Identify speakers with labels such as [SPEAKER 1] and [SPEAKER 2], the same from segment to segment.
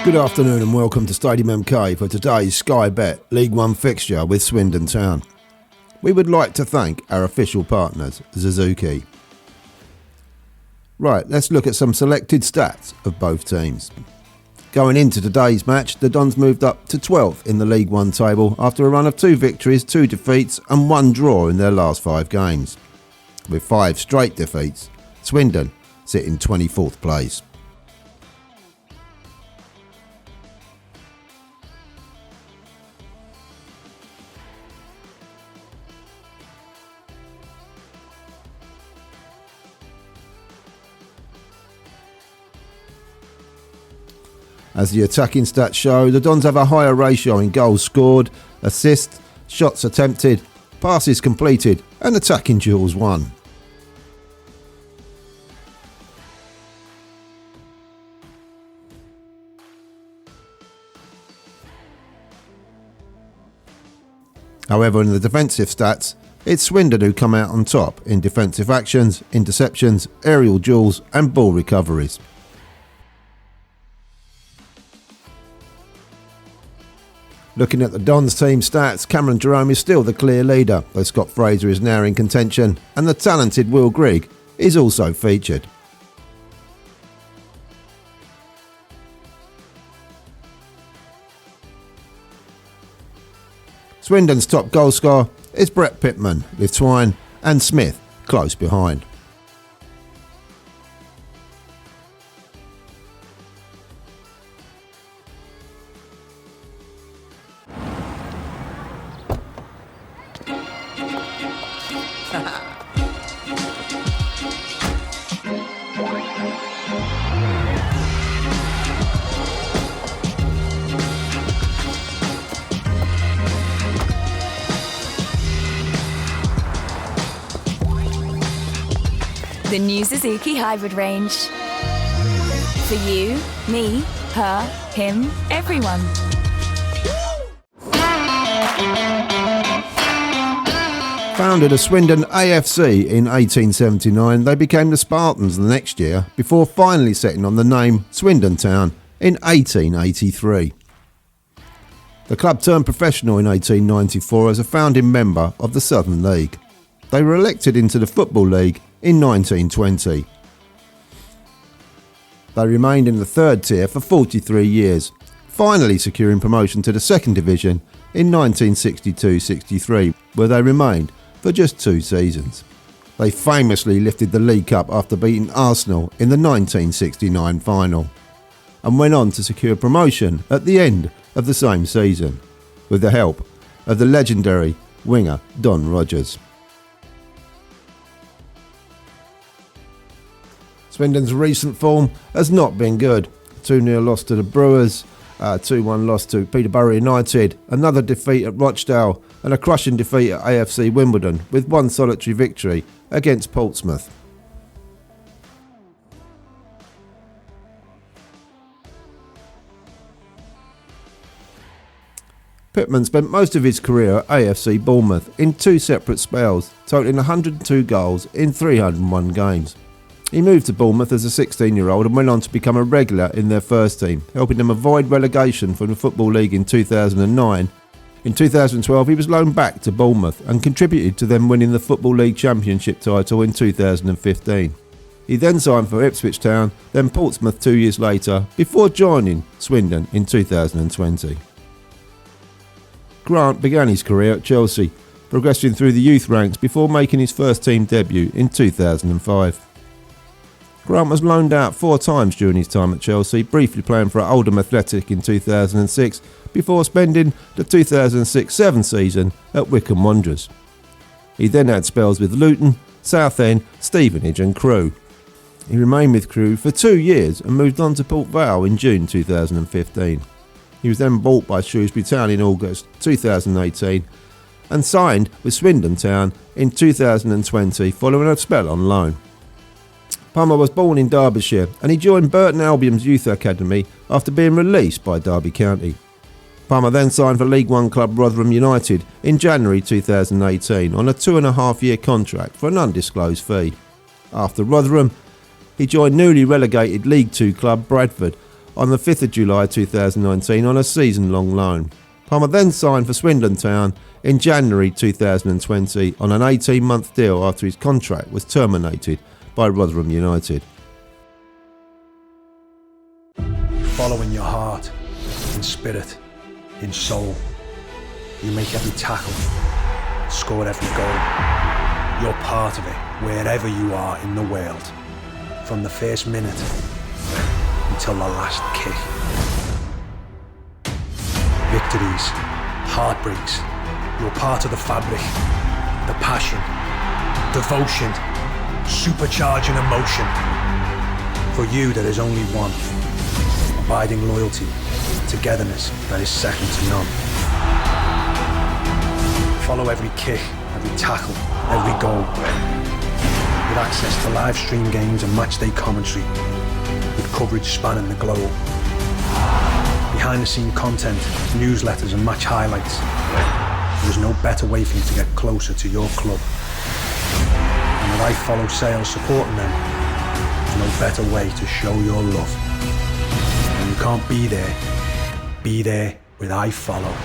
[SPEAKER 1] Good afternoon and welcome to Stadium MK for today's Sky Bet League One fixture with Swindon Town. We would like to thank our official partners, Suzuki. Right, let's look at some selected stats of both teams. Going into today's match, the Dons moved up to 12th in the League One table after a run of 2 victories, 2 defeats and 1 draw in their last 5 games. With 5 straight defeats, Swindon sit in 24th place. As the attacking stats show, the Dons have a higher ratio in goals scored, assists, shots attempted, passes completed and attacking duels won. However, in the defensive stats, it's Swindon who come out on top in defensive actions, interceptions, aerial duels and ball recoveries. Looking at the Dons team stats, Cameron Jerome is still the clear leader, though Scott Fraser is now in contention and the talented Will Grigg is also featured. Swindon's top goal scorer is Brett Pittman, with Twine and Smith close behind.
[SPEAKER 2] The new Suzuki Hybrid range. For you, me, her, him, everyone.
[SPEAKER 1] Founded as Swindon AFC in 1879, they became the Spartans the next year before finally setting on the name Swindon Town in 1883. The club turned professional in 1894 as a founding member of the Southern League. They were elected into the Football League in 1920. They remained in the third tier for 43 years, finally securing promotion to the second division in 1962-63, where they remained for just 2 seasons. They famously lifted the League Cup after beating Arsenal in the 1969 final, and went on to secure promotion at the end of the same season, with the help of the legendary winger Don Rogers. Swindon's recent form has not been good. 2-0 loss to the Brewers, 2-1 loss to Peterborough United, another defeat at Rochdale and a crushing defeat at AFC Wimbledon, with 1 solitary victory against Portsmouth. Pittman spent most of his career at AFC Bournemouth in 2 separate spells, totaling 102 goals in 301 games. He moved to Bournemouth as a 16-year-old and went on to become a regular in their first team, helping them avoid relegation from the Football League in 2009. In 2012 he was loaned back to Bournemouth and contributed to them winning the Football League Championship title in 2015. He then signed for Ipswich Town, then Portsmouth 2 years later, before joining Swindon in 2020. Grant began his career at Chelsea, progressing through the youth ranks before making his first team debut in 2005. Grant was loaned out 4 times during his time at Chelsea, briefly playing for Oldham Athletic in 2006 before spending the 2006-07 season at Wycombe Wanderers. He then had spells with Luton, Southend, Stevenage and Crewe. He remained with Crewe for 2 years and moved on to Port Vale in June 2015. He was then bought by Shrewsbury Town in August 2018 and signed with Swindon Town in 2020 following a spell on loan. Palmer was born in Derbyshire and he joined Burton Albion's youth academy after being released by Derby County. Palmer then signed for League One club Rotherham United in January 2018 on a 2.5-year contract for an undisclosed fee. After Rotherham, he joined newly relegated League Two club Bradford on the 5th of July 2019 on a season-long loan. Palmer then signed for Swindon Town in January 2020 on an 18-month deal after his contract was terminated by Rotherham United.
[SPEAKER 3] Follow in your heart, in spirit, in soul. You make every tackle, score every goal. You're part of it, wherever you are in the world. From the first minute until the last kick. Victories, heartbreaks, you're part of the fabric, the passion, devotion, supercharging emotion. For you there is only one, abiding loyalty, togetherness that is second to none. Follow every kick, every tackle, every goal. With access to live stream games and matchday commentary, with coverage spanning the globe. Behind the scene content, newsletters and match highlights. There is no better way for you to get closer to your club. And with iFollow sales supporting them, there's no better way to show your love. When you can't be there with iFollow.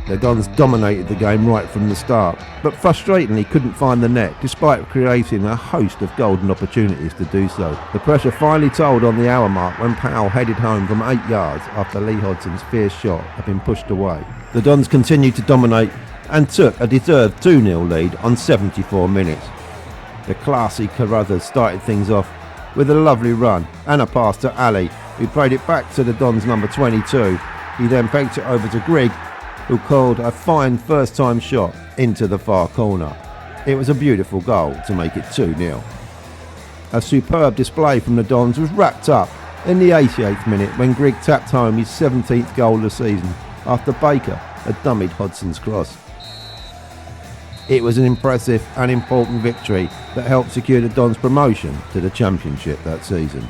[SPEAKER 1] The Dons dominated the game right from the start, but frustratingly couldn't find the net despite creating a host of golden opportunities to do so. The pressure finally told on the hour mark when Powell headed home from 8 yards after Lee Hodson's fierce shot had been pushed away. The Dons continued to dominate and took a deserved 2-0 lead on 74 minutes. The classy Carruthers started things off with a lovely run and a pass to Ali, who played it back to the Dons' number 22. He then pegged it over to Grigg, who called a fine first-time shot into the far corner. It was a beautiful goal to make it 2-0. A superb display from the Dons was wrapped up in the 88th minute when Grigg tapped home his 17th goal of the season after Baker had dummied Hodson's cross. It was an impressive and important victory that helped secure the Dons' promotion to the Championship that season.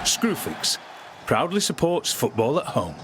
[SPEAKER 4] Screwfix proudly supports football at home.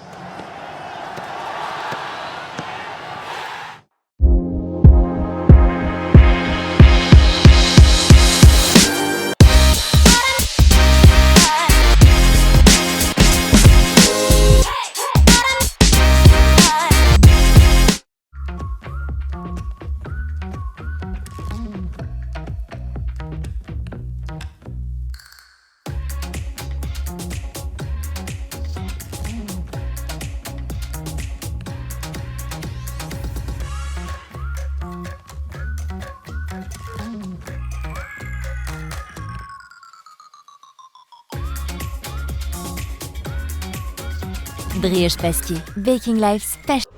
[SPEAKER 2] Brioche Pasty, Baking Life Special.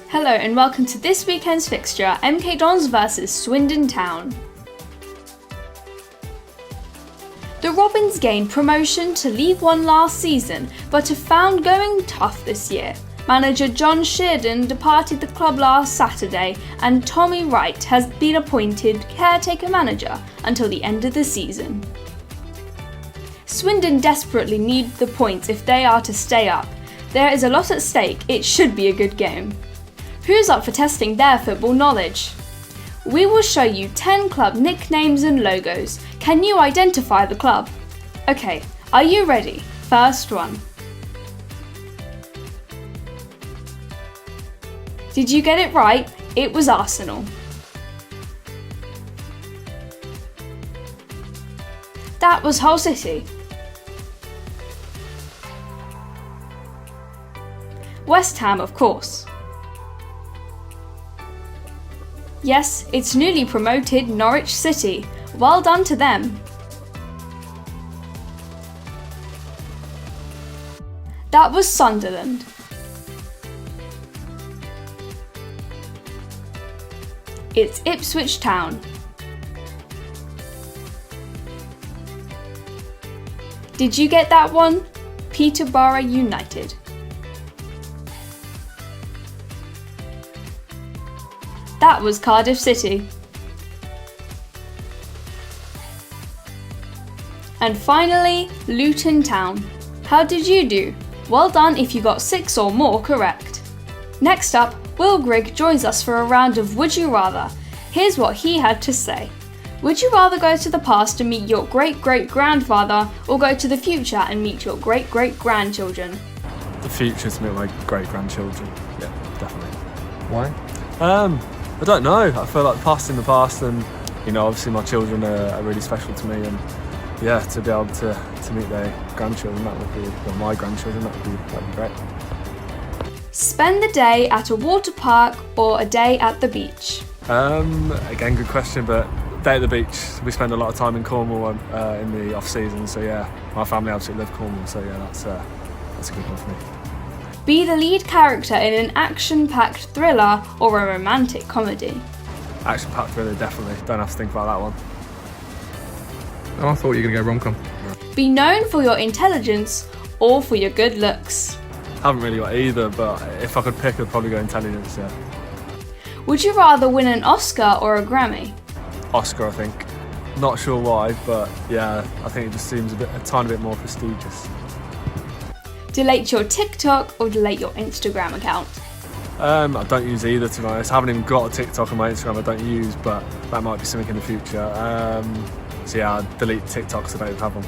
[SPEAKER 5] Hello and welcome to this weekend's fixture, MK Dons vs Swindon Town. The Robins gained promotion to League One last season, but have found going tough this year. Manager John Sheridan departed the club last Saturday and Tommy Wright has been appointed caretaker manager until the end of the season. Swindon desperately need the points if they are to stay up. There is a lot at stake, it should be a good game. Who's up for testing their football knowledge? We will show you 10 club nicknames and logos. Can you identify the club? Okay, are you ready? First one. Did you get it right? It was Arsenal. That was Hull City. West Ham, of course. Yes, it's newly promoted Norwich City. Well done to them. That was Sunderland. It's Ipswich Town. Did you get that one? Peterborough United. That was Cardiff City. And finally, Luton Town. How did you do? Well done if you got 6 or more correct. Next up, Will Grigg joins us for a round of Would You Rather. Here's what he had to say. Would you rather go to the past and meet your great-great-grandfather, or go to the future and meet your great-great-grandchildren?
[SPEAKER 6] The future to meet my great-grandchildren. Yeah, definitely.
[SPEAKER 7] Why?
[SPEAKER 6] I don't know. I feel like the past in the past, and obviously my children are really special to me, and yeah, to be able to meet their grandchildren, that would be, or my grandchildren, that would be great.
[SPEAKER 5] Spend the day at a water park or a day at the beach?
[SPEAKER 6] Again, good question, but day at the beach. We spend a lot of time in Cornwall in the off season, so yeah, my family absolutely love Cornwall, so yeah, that's a good one for me.
[SPEAKER 5] Be the lead character in an action-packed thriller or a romantic comedy?
[SPEAKER 6] Action-packed thriller, definitely. Don't have to think about that one.
[SPEAKER 7] Oh, I thought you were going to go rom-com.
[SPEAKER 5] Be known for your intelligence or for your good looks?
[SPEAKER 6] Haven't really got either, but if I could pick, I'd probably go intelligence, yeah.
[SPEAKER 5] Would you rather win an Oscar or a Grammy?
[SPEAKER 6] Oscar, I think. Not sure why, but yeah, I think it just seems a tiny bit more prestigious.
[SPEAKER 5] Delete your TikTok or delete your Instagram account?
[SPEAKER 6] I don't use either, to be honest. I haven't even got a TikTok on my Instagram I don't use, but that might be something in the future. So yeah, I'll delete TikTok because I don't have one.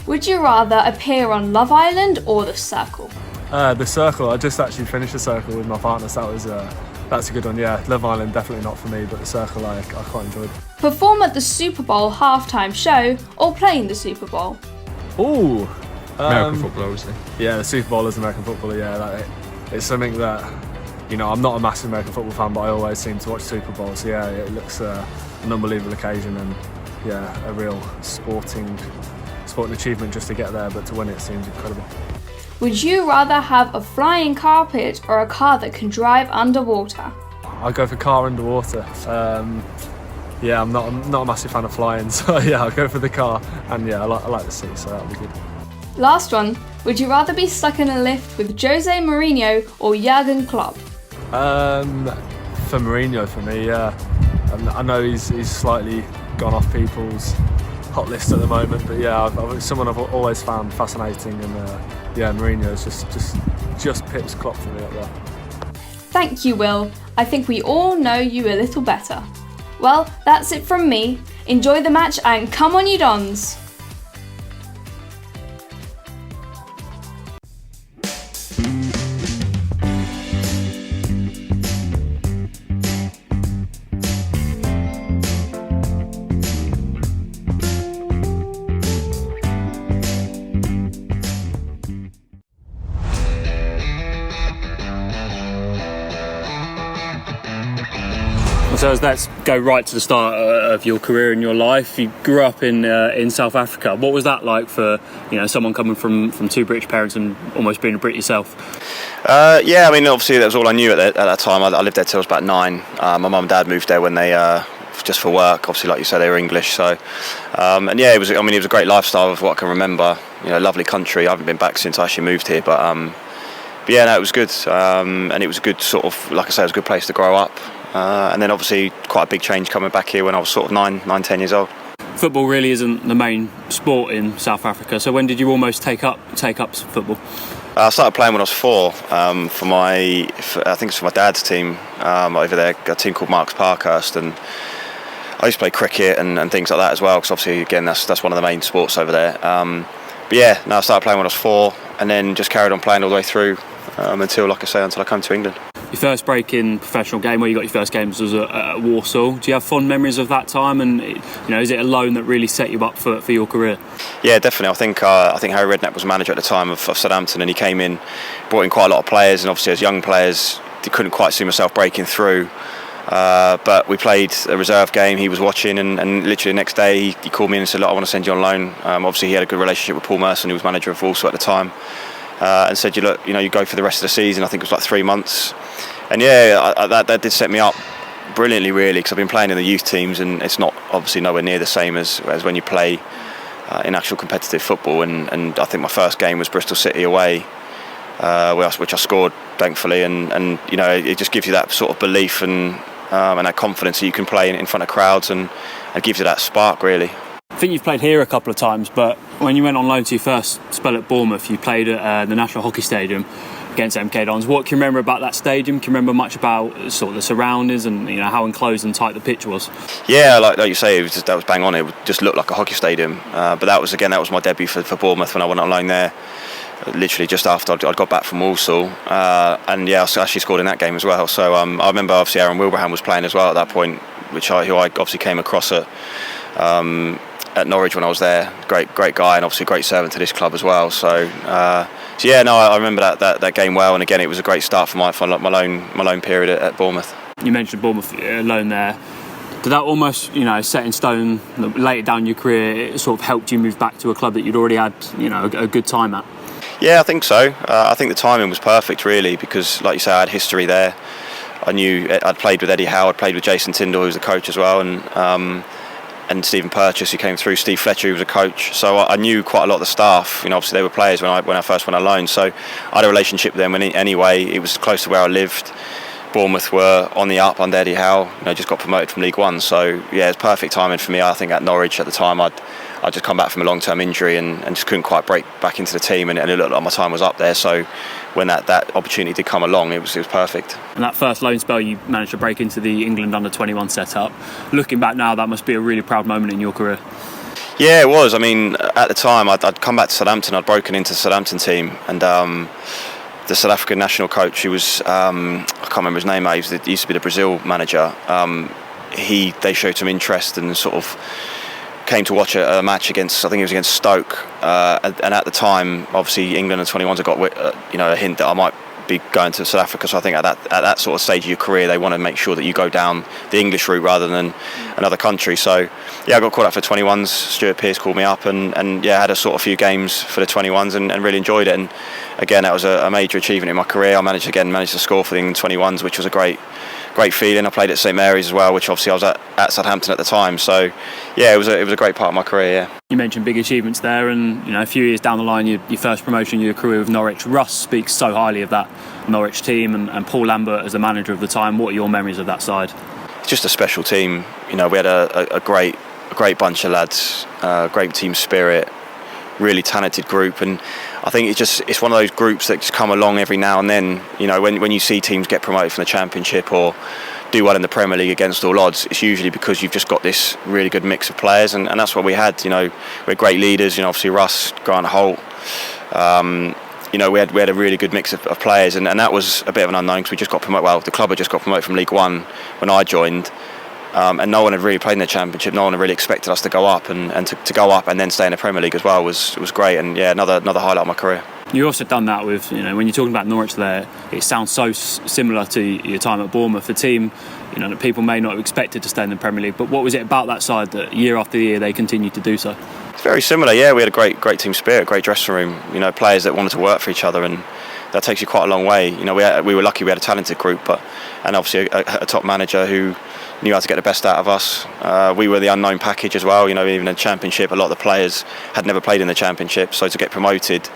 [SPEAKER 5] Would you rather appear on Love Island or The Circle?
[SPEAKER 6] The Circle, I just actually finished The Circle with my partner, so that's a good one, yeah. Love Island, definitely not for me, but The Circle I quite enjoyed.
[SPEAKER 5] Perform at the Super Bowl halftime show or play in the Super Bowl?
[SPEAKER 6] Ooh!
[SPEAKER 7] American football, obviously.
[SPEAKER 6] Yeah, the Super Bowl is American football, yeah. It's something that, I'm not a massive American football fan, but I always seem to watch Super Bowl, so yeah, it looks an unbelievable occasion, and yeah, a real sporting achievement just to get there, but to win it seems incredible.
[SPEAKER 5] Would you rather have a flying carpet or a car that can drive underwater?
[SPEAKER 6] I'll go for car underwater. Yeah, I'm not a massive fan of flying, so yeah, I'll go for the car, and yeah, I like the sea, so that'll be good.
[SPEAKER 5] Last one, would you rather be stuck in a lift with Jose Mourinho or Jurgen Klopp?
[SPEAKER 6] For Mourinho, for me, yeah. I know he's slightly gone off people's hot list at the moment, but yeah, someone I've always found fascinating, and yeah, Mourinho's just pips Klopp for me up there.
[SPEAKER 5] Thank you, Will. I think we all know you a little better. Well, that's it from me. Enjoy the match and come on, you Dons!
[SPEAKER 4] So let's go right to the start of your career and your life. You grew up in South Africa. What was that like for someone coming from two British parents and almost being a Brit yourself?
[SPEAKER 8] Yeah, I mean, obviously that was all I knew at that time. I lived there till I was about 9. My mum and dad moved there when they just for work. Obviously, like you said, they were English. So, and yeah, it was a great lifestyle of what I can remember. Lovely country. I haven't been back since I actually moved here, but yeah, no, it was good. And it was a good sort of, like I say, it was a good place to grow up. And then obviously quite a big change coming back here when I was sort of 10 years old.
[SPEAKER 4] Football really isn't the main sport in South Africa, so when did you almost take up football?
[SPEAKER 8] I started playing when I was 4 I think it's for my dad's team over there, a team called Marks Parkhurst, and I used to play cricket and things like that as well, because obviously again that's one of the main sports over there. But yeah, no, I started playing when I was 4, and then just carried on playing all the way through until, like I say, until I came to England.
[SPEAKER 4] Your first break in professional game, where you got your first games, was at Warsaw. Do you have fond memories of that time? And is it a loan that really set you up for your career?
[SPEAKER 8] Yeah, definitely. I think Harry Redknapp was manager at the time of Southampton, and he came in, brought in quite a lot of players, and obviously as young players, they couldn't quite see myself breaking through. But we played a reserve game. He was watching, and literally the next day he called me in and said, "Look, I want to send you on loan." Obviously he had a good relationship with Paul Merson, who was manager of Warsaw at the time, and said, "You go for the rest of the season." I think it was like 3 months. And yeah, that did set me up brilliantly, really, because I've been playing in the youth teams, and it's not obviously nowhere near the same as when you play in actual competitive football. And I think my first game was Bristol City away, which I scored, thankfully. And it just gives you that sort of belief and that confidence that you can play in front of crowds, and it gives you that spark, really.
[SPEAKER 4] I think you've played here a couple of times, but when you went on loan to your first spell at Bournemouth, you played at the National Hockey Stadium against MK Dons. What can you remember about that stadium? Can you remember much about sort of the surroundings and how enclosed and tight the pitch was?
[SPEAKER 8] Yeah, like you say, that was bang on. It just looked like a hockey stadium. But that was my debut for Bournemouth when I went on loan there. Literally just after I'd got back from Walsall, and yeah, I actually scored in that game as well. So I remember obviously Aaron Wilbraham was playing as well at that point, who I obviously came across at Norwich when I was there. Great guy, and obviously a great servant to this club as well. So yeah, no, I remember that game well, and again it was a great start for my loan period at Bournemouth.
[SPEAKER 4] You mentioned Bournemouth loan there. Did that almost, set in stone later down your career, it sort of helped you move back to a club that you'd already had, a good time at? Yeah,
[SPEAKER 8] I think so. I think the timing was perfect, really, because, like you say, I had history there. I knew I'd played with Eddie Howe, I'd played with Jason Tyndall, who was the coach as well, and Stephen Purchase, who came through, Steve Fletcher, who was a coach. So I knew quite a lot of the staff. Obviously they were players when I first went on loan. So I had a relationship with them anyway. It was close to where I lived. Bournemouth were on the up under Eddie Howe. Just got promoted from League One. So yeah, it's perfect timing for me. I think at Norwich at the time, I'd just come back from a long-term injury and just couldn't quite break back into the team, and it looked like my time was up there. So when that opportunity did come along, it was perfect.
[SPEAKER 4] And that first loan spell, you managed to break into the England under-21 setup. Looking back now, that must be a really proud moment in your career.
[SPEAKER 8] Yeah, it was. I mean, at the time, I'd come back to Southampton. I'd broken into the Southampton team, and the South African national coach, who was I can't remember his name. He used to be the Brazil manager. They showed some interest and sort of came to watch a match against, I think it was against Stoke, and at the time, obviously England and 21s had got a hint that I might be going to South Africa. So I think at that sort of stage of your career, they want to make sure that you go down the English route rather than another country. So yeah, I got called up for 21s. Stuart Pearce called me up, and yeah, had a sort of few games for the 21s and really enjoyed it. And again, that was a major achievement in my career. I managed to score for the England 21s, which was a great feeling. I played at St Mary's as well, which obviously I was at Southampton at the time. So yeah, it was a great part of my career. Yeah.
[SPEAKER 4] You mentioned big achievements there, and a few years down the line, your first promotion, your career with Norwich. Russ speaks so highly of that Norwich team, and Paul Lambert as the manager of the time. What are your memories of that side?
[SPEAKER 8] It's just a special team. We had a great bunch of lads, great team spirit, really talented group, and I think it's one of those groups that just come along every now and then. When you see teams get promoted from the Championship or do well in the Premier League against all odds, it's usually because you've just got this really good mix of players, and that's what we had. We had great leaders. Obviously Russ, Grant Holt. We had a really good mix of players, and that was a bit of an unknown because we just got promoted. Well, the club had just got promoted from League One when I joined. And no one had really played in the Championship. No one had really expected us to go up, and to go up and then stay in the Premier League as well was great. And yeah, another highlight of my career.
[SPEAKER 4] You also done that with, when you're talking about Norwich there, it sounds so similar to your time at Bournemouth, a team, that people may not have expected to stay in the Premier League. But what was it about that side that year after year they continued to do so?
[SPEAKER 8] It's very similar. Yeah, we had a great team spirit, great dressing room. Players that wanted to work for each other, and that takes you quite a long way. We were lucky we had a talented group, and obviously a top manager who knew how to get the best out of us. We were the unknown package as well. Even in the Championship, a lot of the players had never played in the Championship, so to get promoted,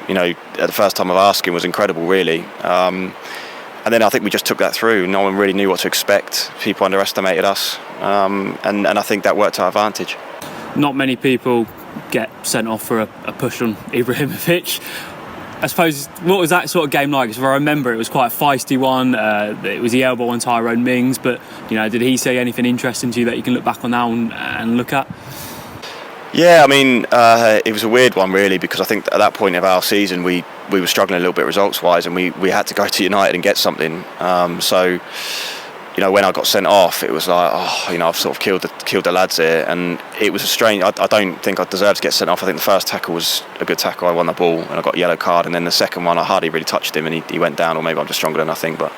[SPEAKER 8] at the first time of asking was incredible, really. And then I think we just took that through. No one really knew what to expect. People underestimated us, and I think that worked to our advantage.
[SPEAKER 4] Not many people get sent off for a push on Ibrahimovic. I suppose, what was that sort of game like? Because I remember it was quite a feisty one. It was the elbow on Tyrone Mings, but did he say anything interesting to you that you can look back on now and look at?
[SPEAKER 8] Yeah, I mean, it was a weird one really, because I think at that point of our season we were struggling a little bit results-wise, and we had to go to United and get something. So when I got sent off, it was like, I've sort of killed the lads here, and it was a strange. I don't think I deserved to get sent off. I think the first tackle was a good tackle. I won the ball and I got a yellow card, and then the second one I hardly really touched him, and he went down, or maybe I'm just stronger than I think. But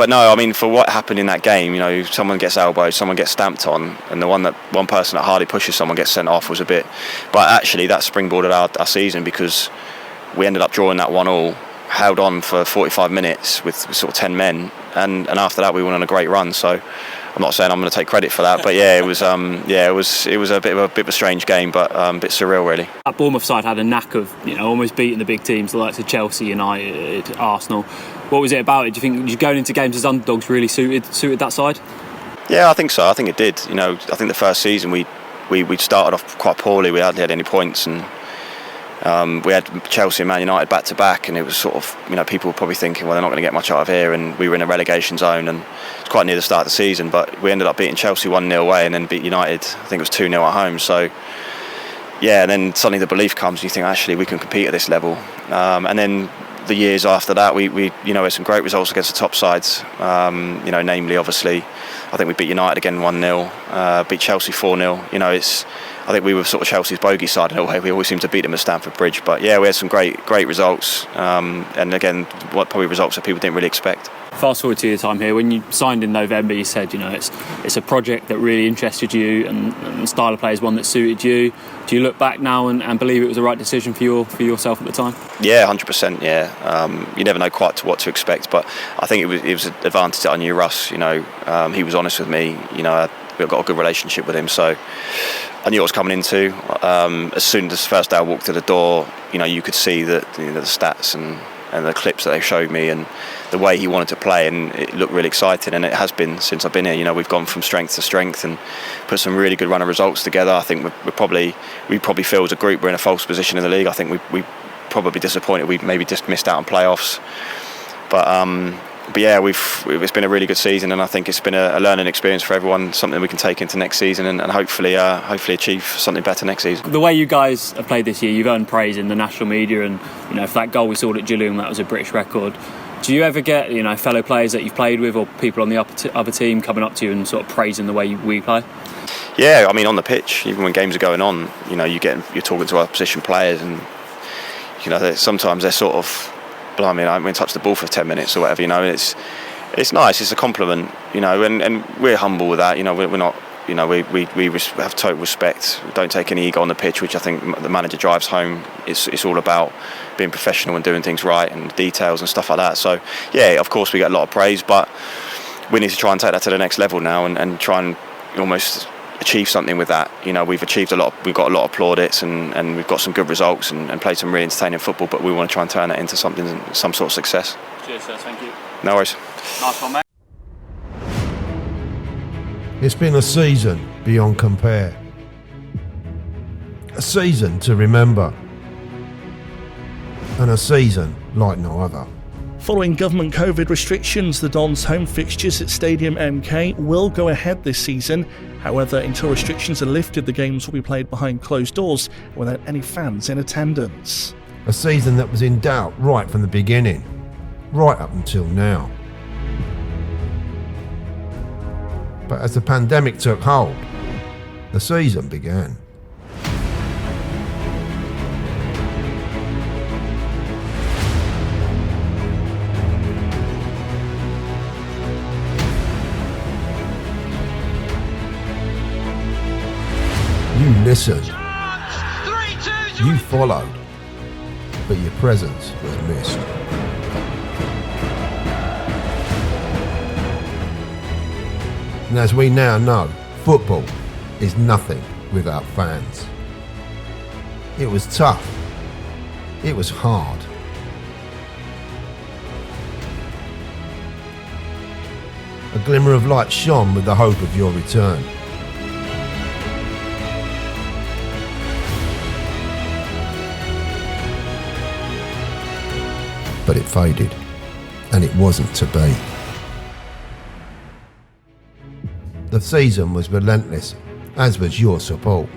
[SPEAKER 8] no, I mean, for what happened in that game, someone gets elbowed, someone gets stamped on, and one person that hardly pushes someone gets sent off was a bit. But actually, that springboarded our season, because we ended up drawing that 1-1, held on for 45 minutes with sort of 10 men, and after that we went on a great run. So I'm not saying I'm going to take credit for that, but yeah, it was a bit of a strange game, but a bit surreal really.
[SPEAKER 4] That Bournemouth side had a knack of almost beating the big teams, the likes of Chelsea, United, Arsenal. What was it about it? Do you think going into games as underdogs really suited that side?
[SPEAKER 8] Yeah, I think so. I think it did. I think the first season we started off quite poorly. We hardly had any points, and we had Chelsea and Man United back to back, and it was sort of, people were probably thinking, well, they're not going to get much out of here, and we were in a relegation zone, and it's quite near the start of the season, but we ended up beating Chelsea 1-0 away and then beat United, I think it was 2-0 at home. So yeah, and then suddenly the belief comes, and you think, actually we can compete at this level, and then the years after that we had some great results against the top sides, namely obviously I think we beat United again 1-0, beat Chelsea 4-0. I think we were sort of Chelsea's bogey side in a way. We always seemed to beat them at Stamford Bridge. But yeah, we had some great results. And again, probably results that people didn't really expect.
[SPEAKER 4] Fast forward to your time here. When you signed in November, you said, it's a project that really interested you, and the style of play is one that suited you. Do you look back now and believe it was the right decision for yourself at the time? Yeah,
[SPEAKER 8] 100%. Yeah, you never know quite what to expect, but I think it was an advantage that I knew Russ. He was honest with me. We've got a good relationship with him, so I knew what I was coming into. As soon as the first day I walked through the door, you could see that the stats and the clips that they showed me and the way he wanted to play, and it looked really exciting, and it has been since I've been here. We've gone from strength to strength and put some really good run of results together. I think we probably feel as a group we're in a false position in the league. I think we probably disappointed we maybe just missed out on playoffs, but yeah, it's been a really good season, and I think it's been a learning experience for everyone, something we can take into next season and hopefully achieve something better next season.
[SPEAKER 4] The way you guys have played this year, you've earned praise in the national media, and for that goal we saw at Gillingham, that was a British record. Do you ever get fellow players that you've played with or people on the other team coming up to you and sort of praising the way we play?
[SPEAKER 8] Yeah, I mean, on the pitch, even when games are going on, you're talking to opposition players, and sometimes they're sort of, blimey, I haven't touched the ball for 10 minutes or whatever, it's nice, it's a compliment, and we're humble with that, we're not, we have total respect, we don't take any ego on the pitch, which I think the manager drives home. It's all about being professional and doing things right and details and stuff like that. So yeah, of course we get a lot of praise, but we need to try and take that to the next level now and try and almost achieve something with that. We've achieved a lot, we've got a lot of plaudits and we've got some good results and played some really entertaining football, but we want to try and turn that into some sort of success.
[SPEAKER 4] Cheers, sir. Thank you.
[SPEAKER 8] No worries.
[SPEAKER 4] Nice one, mate.
[SPEAKER 1] It's been a season beyond compare. A season to remember. And a season like no other.
[SPEAKER 9] Following government COVID restrictions, the Dons' home fixtures at Stadium MK will go ahead this season. However, until restrictions are lifted, the games will be played behind closed doors without any fans in attendance.
[SPEAKER 1] A season that was in doubt right from the beginning, right up until now. But as the pandemic took hold, the season began. You listened, you followed, but your presence was missed. And as we now know, football is nothing without fans. It was tough. It was hard. A glimmer of light shone with the hope of your return. but it faded, and it wasn't to be. The season was relentless, as was your support.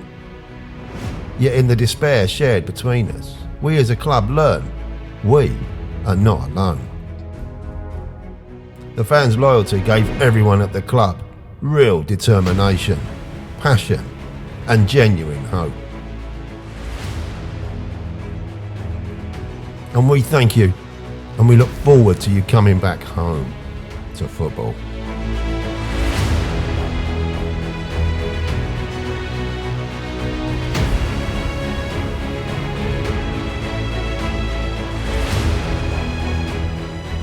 [SPEAKER 1] Yet in the despair shared between us, we as a club learned we are not alone. The fans' loyalty gave everyone at the club real determination, passion, and genuine hope. And we thank you, and we look forward to you coming back home to football.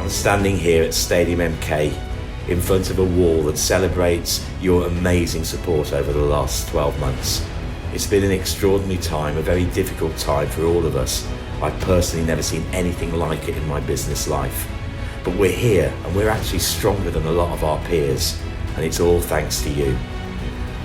[SPEAKER 10] I'm standing here at Stadium MK in front of a wall that celebrates your amazing support over the last 12 months. It's been an extraordinary time, a very difficult time for all of us. I've personally never seen anything like it in my business life. But we're here, and we're actually stronger than a lot of our peers, and it's all thanks to you.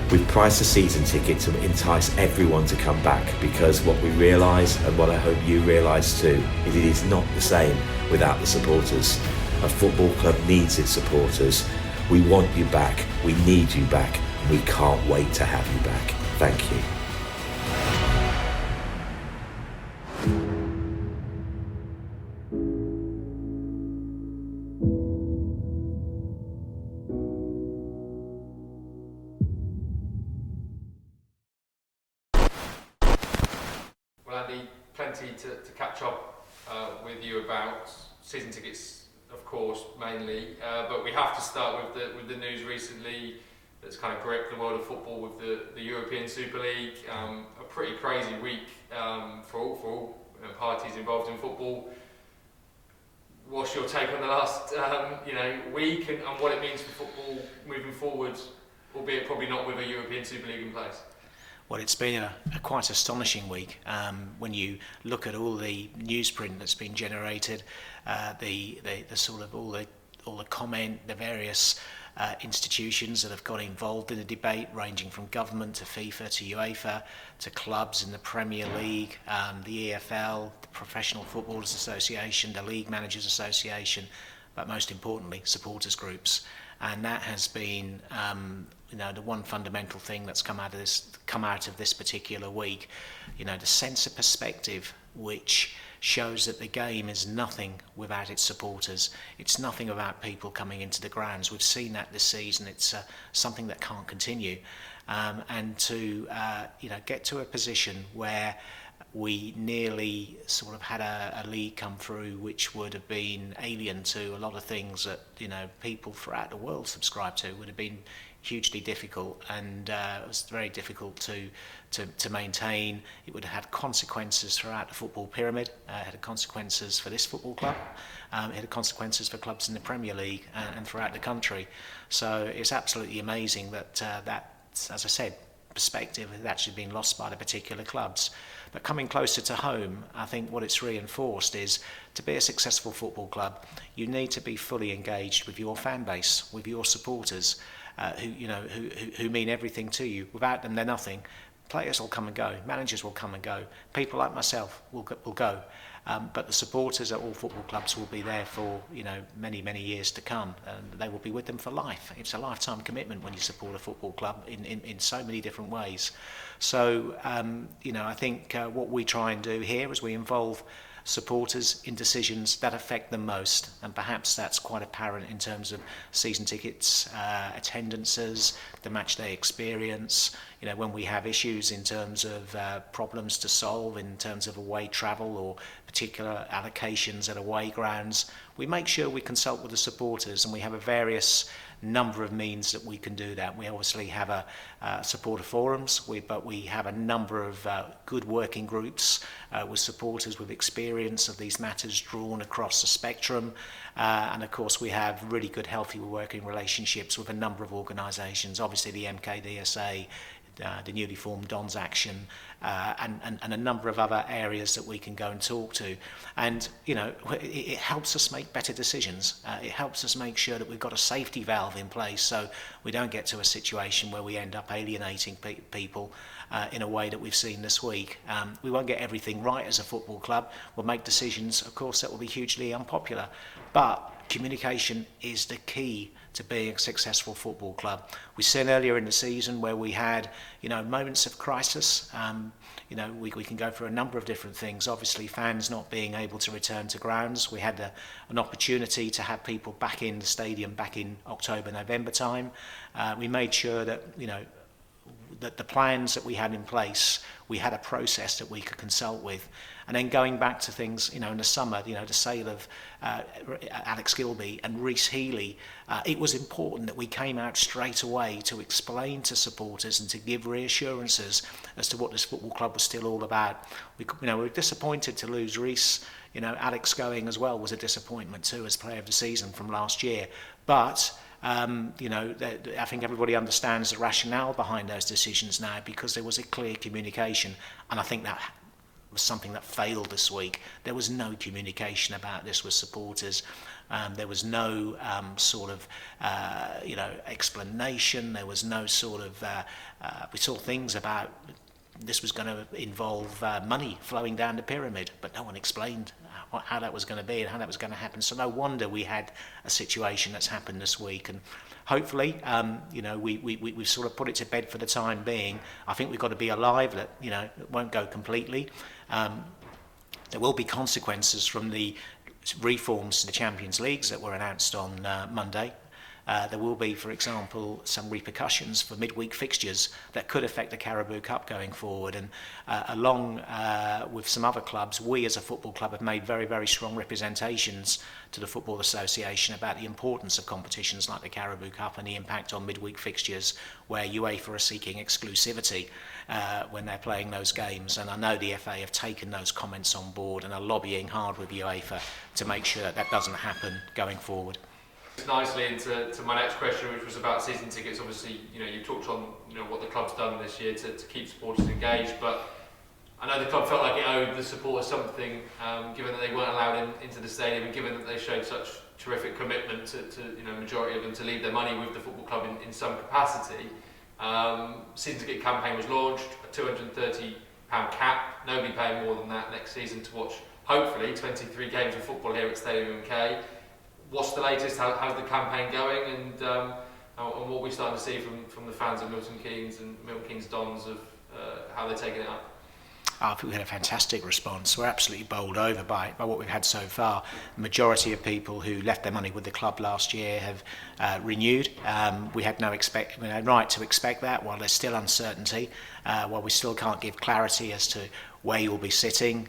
[SPEAKER 10] We've priced a season ticket to entice everyone to come back, because what we realise, and what I hope you realise too, is it is not the same without the supporters. A football club needs its supporters. We want you back, we need you back, and we can't wait to have you back. Thank you.
[SPEAKER 7] Well, Andy, plenty to catch up with you about. Season tickets, of course, mainly, but we have to start with the news recently that's kind of gripped the world of football with the European Super League. A pretty crazy week for all parties involved in football. What's your take on the last week and what it means for football moving forward, albeit probably not with a European Super League in place?
[SPEAKER 11] Well, it's been a quite astonishing week when you look at all the newsprint that's been generated, the sort of all the comment, the various institutions that have got involved in the debate, ranging from government to FIFA to UEFA to clubs in the Premier League, the EFL, the Professional Footballers Association, the League Managers Association, but most importantly, supporters groups. And that has been the one fundamental thing that's come out of this particular week. The sense of perspective, which shows that the game is nothing without its supporters. It's nothing about people coming into the grounds. We've seen that this season. It's something that can't continue. And to get to a position where we nearly sort of had a league come through which would have been alien to a lot of things that people throughout the world subscribe to, would have been hugely difficult, and it was very difficult to maintain. It would have had consequences throughout the football pyramid. It had consequences for this football club. It had consequences for clubs in the Premier League and throughout the country. So it's absolutely amazing that that, as I said, perspective has actually been lost by the particular clubs. But coming closer to home, I think what it's reinforced is, to be a successful football club, you need to be fully engaged with your fan base, with your supporters, who mean everything to you. Without them, they're nothing. Players will come and go, managers will come and go, people like myself will go. But the supporters at all football clubs will be there for many, many years to come, and they will be with them for life. It's a lifetime commitment when you support a football club in so many different ways. So I think what we try and do here is we involve supporters in decisions that affect them most, and perhaps that's quite apparent in terms of season tickets, attendances, the match day experience. When we have issues in terms of problems to solve in terms of away travel or particular allocations at away grounds, we make sure we consult with the supporters, and we have a various number of means that we can do that. We obviously have supporter forums, but we have a number of good working groups with supporters with experience of these matters drawn across the spectrum, and of course we have really good, healthy working relationships with a number of organisations. Obviously the MKDSA, the newly formed Dons action, and a number of other areas that we can go and talk to. And, you know, it helps us make better decisions. It helps us make sure that we've got a safety valve in place so we don't get to a situation where we end up alienating people in a way that we've seen this week. We won't get everything right as a football club. We'll make decisions, of course, that will be hugely unpopular. But communication is the key to being a successful football club. We've seen earlier in the season where we had, you know, moments of crisis. You know, we can go through a number of different things. Obviously, fans not being able to return to grounds. We had an opportunity to have people back in the stadium back in October, November time. We made sure that, you know, that the plans that we had in place, we had a process that we could consult with. And then going back to things, you know, in the summer, you know, the sale of Alex Gilbey and Rhys Healey, it was important that we came out straight away to explain to supporters and to give reassurances as to what this football club was still all about. We were disappointed to lose Rhys. You know, Alex going as well was a disappointment too as player of the season from last year. But you know, I think everybody understands the rationale behind those decisions now because there was a clear communication, and I think that was something that failed this week. There was no communication about this with supporters. There was no sort of, you know, explanation. There was no sort of, we saw things about this was going to involve money flowing down the pyramid, but no one explained how that was going to be and how that was going to happen. So no wonder we had a situation that's happened this week. And hopefully, you know, we've sort of put it to bed for the time being. I think we've got to be alive that, you know, it won't go completely. There will be consequences from the reforms to the Champions Leagues that were announced on Monday. There will be, for example, some repercussions for midweek fixtures that could affect the Carabao Cup going forward. And along with some other clubs, we as a football club have made very, very strong representations to the Football Association about the importance of competitions like the Carabao Cup and the impact on midweek fixtures where UEFA are seeking exclusivity when they're playing those games. And I know the FA have taken those comments on board and are lobbying hard with UEFA to make sure that doesn't happen going forward.
[SPEAKER 7] Nicely into my next question, which was about season tickets. Obviously, you know, you talked on, you know, what the club's done this year to keep supporters engaged, but I know the club felt like it owed the supporters something, given that they weren't allowed into the stadium and given that they showed such terrific commitment to you know, majority of them to leave their money with the football club in some capacity. Season ticket campaign was launched, a £230 cap, nobody paying more than that next season to watch, hopefully, 23 games of football here at Stadium MK. What's the latest? How's the campaign going? And what we're starting to see from the fans of Milton Keynes and Milton Keynes Dons of how they're taking it up?
[SPEAKER 11] I think we had a fantastic response. We're absolutely bowled over by what we've had so far. The majority of people who left their money with the club last year have renewed. We had no right to expect that while there's still uncertainty, while we still can't give clarity as to where you'll be sitting,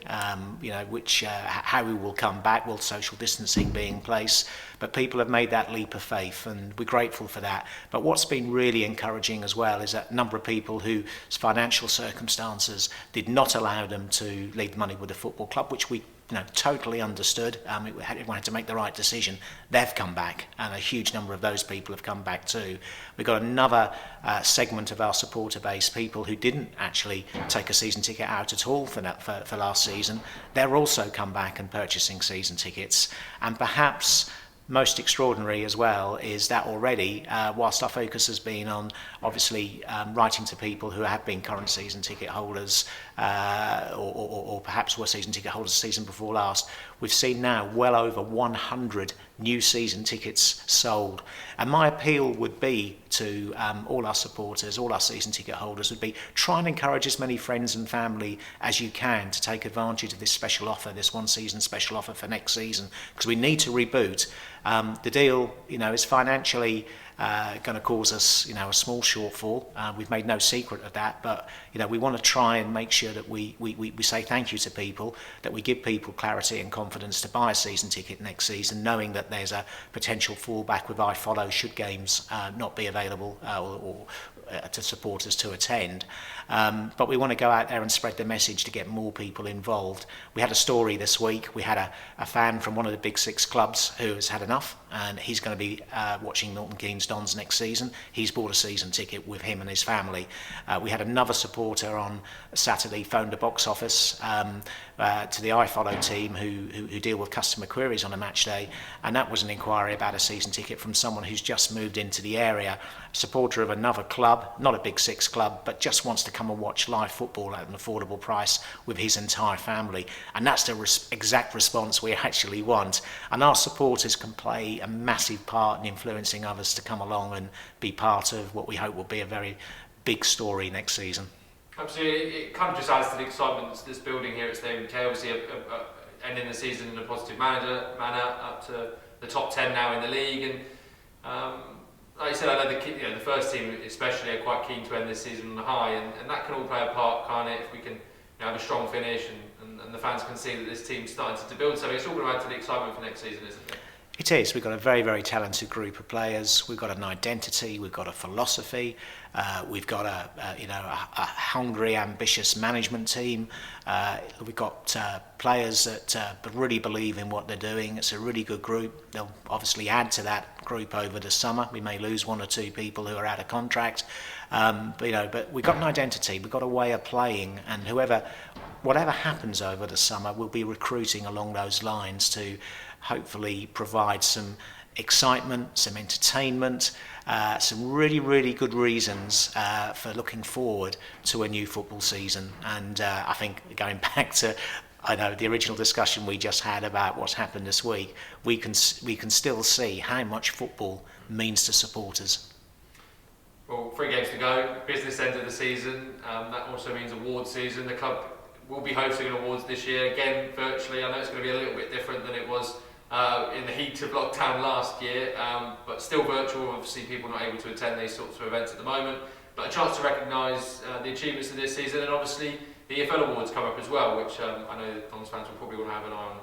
[SPEAKER 11] you know, how we will come back, will social distancing be in place. But people have made that leap of faith and we're grateful for that. But what's been really encouraging as well is that a number of people whose financial circumstances did not allow them to leave the money with the football club, which we totally understood. Everyone had to make the right decision. They've come back, and a huge number of those people have come back too. We've got another segment of our supporter base, people who didn't actually take a season ticket out at all for last season. They're also come back and purchasing season tickets, and perhaps most extraordinary as well is that already, whilst our focus has been on obviously writing to people who have been current season ticket holders or perhaps were season ticket holders the season before last, we've seen now well over 100 new season tickets sold. And my appeal would be to all our supporters, all our season ticket holders, would be try and encourage as many friends and family as you can to take advantage of this special offer, this one season special offer for next season, because we need to reboot. The deal, is financially going to cause us, a small shortfall. We've made no secret of that, but we want to try and make sure that we say thank you to people, that we give people clarity and confidence to buy a season ticket next season, knowing that there's a potential fallback with iFollow should games not be available or to supporters to attend. But we want to go out there and spread the message to get more people involved. We had a story this week. We had a fan from one of the big six clubs who has had enough, and he's going to be watching Milton Keynes against Dons next season. He's bought a season ticket with him and his family. We had another supporter on Saturday phoned the box office to the iFollow team who deal with customer queries on a match day, and that was an inquiry about a season ticket from someone who's just moved into the area, supporter of another club, not a Big Six club, but just wants to come and watch live football at an affordable price with his entire family. And that's the exact response we actually want. And our supporters can play a massive part in influencing others to come along and be part of what we hope will be a very big story next season.
[SPEAKER 7] Absolutely, it kind of just adds to the excitement that's building here at Stadium MK. Obviously, ending the season in a positive manner, up to the top 10 now in the league. And like you said, I know the first team especially are quite keen to end this season on a high, and that can all play a part, can't it? If we can have a strong finish and the fans can see that this team's starting to build something, it's all going to add to the excitement for next season, isn't it?
[SPEAKER 11] It is. We've got a very, very talented group of players. We've got an identity. We've got a philosophy. We've got a hungry, ambitious management team. We've got players that really believe in what they're doing. It's a really good group. They'll obviously add to that group over the summer. We may lose one or two people who are out of contract, but we've got an identity. We've got a way of playing, and whatever happens over the summer, we'll be recruiting along those lines to hopefully provide some excitement, some entertainment, some really, really good reasons for looking forward to a new football season. And I think going back to the original discussion we just had about what's happened this week, we can still see how much football means to supporters.
[SPEAKER 7] Well, 3 games to go, business end of the season. That also means awards season. The club will be hosting an awards this year, again virtually. I know it's going to be a little bit different than it was in the heat of lockdown last year, but still virtual. Obviously, people not able to attend these sorts of events at the moment, but a chance to recognise the achievements of this season, and obviously the Efl Awards come up as well, which I know the Dons fans will probably want to have an eye on.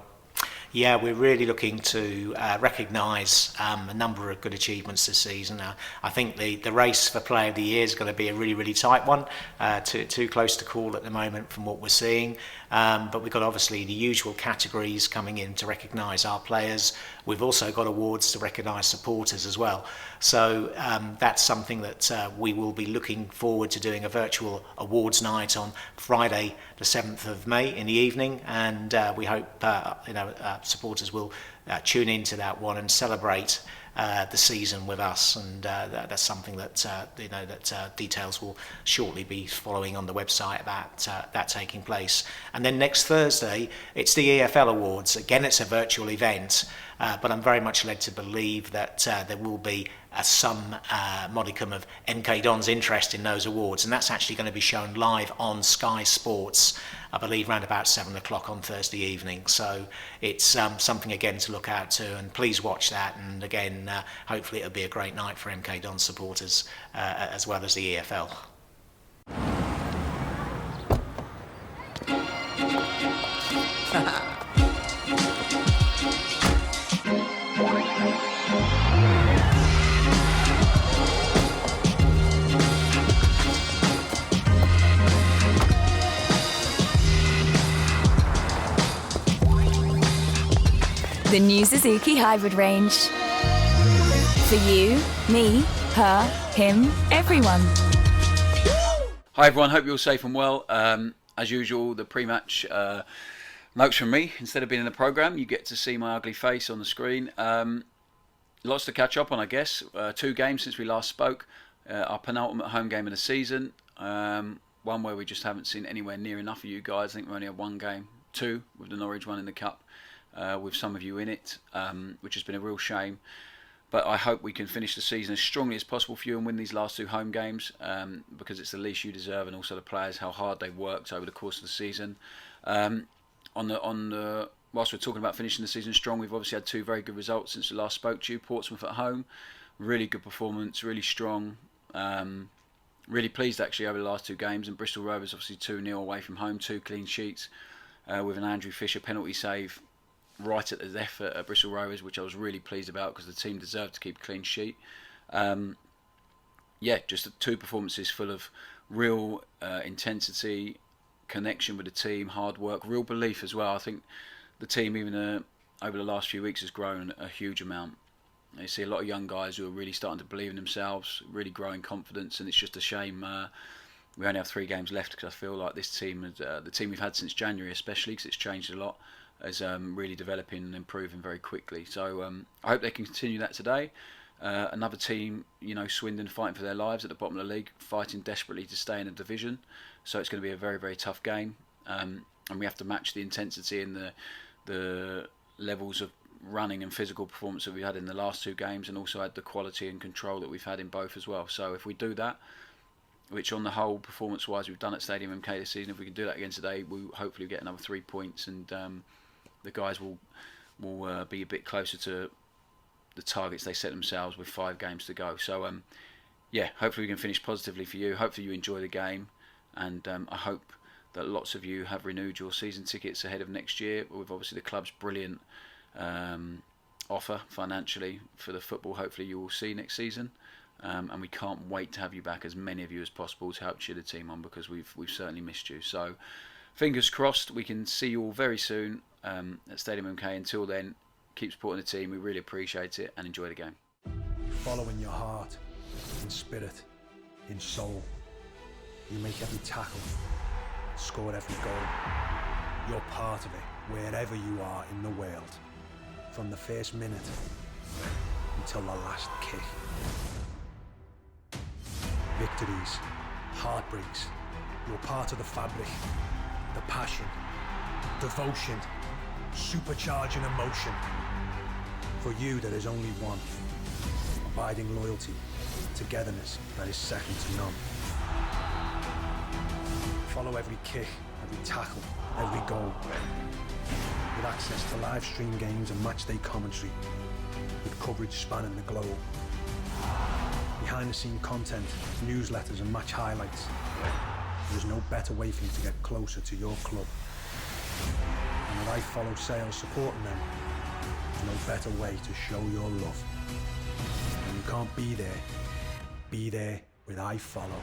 [SPEAKER 11] Yeah, we're really looking to recognise a number of good achievements this season. I think the race for Player of the Year is going to be a really, really tight one, too close to call at the moment from what we're seeing. But we've got obviously the usual categories coming in to recognise our players. We've also got awards to recognise supporters as well. So that's something that we will be looking forward to doing a virtual awards night on Friday the 7th of May in the evening, and we hope supporters will tune into that one and celebrate the season with us, and that's something that details will shortly be following on the website about that taking place. And then next Thursday it's the EFL Awards. Again, it's a virtual event, but I'm very much led to believe that there will be some modicum of MK Dons interest in those awards, and that's actually going to be shown live on Sky Sports, I believe around about 7 o'clock on Thursday evening. So it's something again to look out to, and please watch that. And again, hopefully it'll be a great night for MK Dons supporters as well as the EFL.
[SPEAKER 2] The new Suzuki Hybrid range. For you, me, her, him, everyone.
[SPEAKER 12] Hi everyone, hope you're all safe and well. As usual, the pre-match notes from me. Instead of being in the programme, you get to see my ugly face on the screen. Lots to catch up on, I guess. 2 games since we last spoke. Our penultimate home game of the season. One where we just haven't seen anywhere near enough of you guys. I think we only had 1 game, 2 with the Norwich one in the Cup. With some of you in it, which has been a real shame. But I hope we can finish the season as strongly as possible for you and win these last 2 home games, because it's the least you deserve, and also the players, how hard they've worked over the course of the season. Whilst we're talking about finishing the season strong, we've obviously had 2 very good results since we last spoke to you. Portsmouth at home, really good performance, really strong. Really pleased actually over the last 2 games, and Bristol Rovers obviously 2-0 away from home, 2 clean sheets with an Andrew Fisher penalty save right at the death at Bristol Rovers, which I was really pleased about because the team deserved to keep a clean sheet. Just 2 performances full of real intensity, connection with the team, hard work, real belief as well. I think the team, even over the last few weeks, has grown a huge amount. You see a lot of young guys who are really starting to believe in themselves, really growing confidence, and it's just a shame we only have 3 games left, because I feel like this team, the team we've had since January especially, because it's changed a lot, is really developing and improving very quickly. So I hope they can continue that today. Another team, Swindon, fighting for their lives at the bottom of the league, fighting desperately to stay in the division. So it's going to be a very, very tough game, and we have to match the intensity and the levels of running and physical performance that we had in the last 2 games, and also had the quality and control that we've had in both as well. So if we do that, which on the whole, performance-wise, we've done at Stadium MK this season, if we can do that again today, we'll hopefully get another 3 points, and the guys will be a bit closer to the targets they set themselves with 5 games to go. So hopefully we can finish positively for you. Hopefully you enjoy the game, and I hope that lots of you have renewed your season tickets ahead of next year, with obviously the club's brilliant offer financially for the football. Hopefully you will see next season, and we can't wait to have you back, as many of you as possible, to help cheer the team on, because we've certainly missed you. So fingers crossed we can see you all very soon at Stadium MK. Until then, keep supporting the team. We really appreciate it, and enjoy the game.
[SPEAKER 3] Follow in your heart, in spirit, in soul. You make every tackle, score every goal. You're part of it, wherever you are in the world. From the first minute until the last kick. Victories, heartbreaks, you're part of the fabric, the passion, devotion, supercharging emotion. For you, there is only one. Abiding loyalty, togetherness that is second to none. Follow every kick, every tackle, every goal. With access to live stream games and matchday commentary, with coverage spanning the globe. Behind the scene content, newsletters and match highlights. There is no better way for you to get closer to your club. And with iFollow sales supporting them, there's no better way to show your love. When you can't be there with iFollow.